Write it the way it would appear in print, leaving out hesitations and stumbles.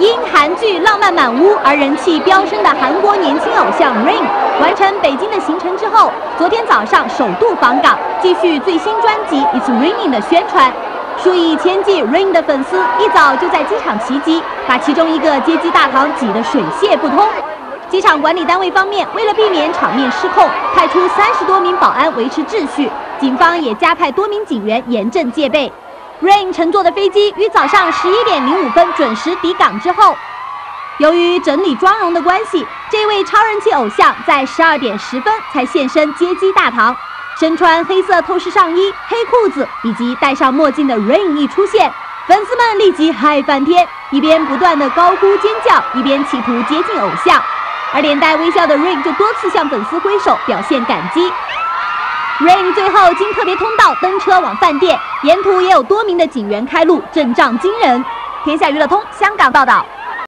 因韩剧《浪漫满屋》而人气飙升的韩国年轻偶像 Rain， 完成北京的行程之后，昨天早上首度访港，继续最新专辑《It's Raining》的宣传。数以千计 Rain 的粉丝一早就在机场齐集，把其中一个接机大堂挤得水泄不通。机场管理单位方面为了避免场面失控，派出30多名保安维持秩序，警方也加派多名警员严阵戒备。Rain 乘坐的飞机于早上11点05分准时抵港之后，由于整理妆容的关系，这位超人气偶像在12点10分才现身接机大堂。身穿黑色透视上衣、黑裤子以及戴上墨镜的 Rain 一出现，粉丝们立即嗨翻天，一边不断的高呼尖叫，一边企图接近偶像。而脸带微笑的 Rain 就多次向粉丝挥手表现感激。Rain 最后经特别通道登车往饭店，沿途也有多名的警员开路，阵仗惊人。天下娱乐通香港报道。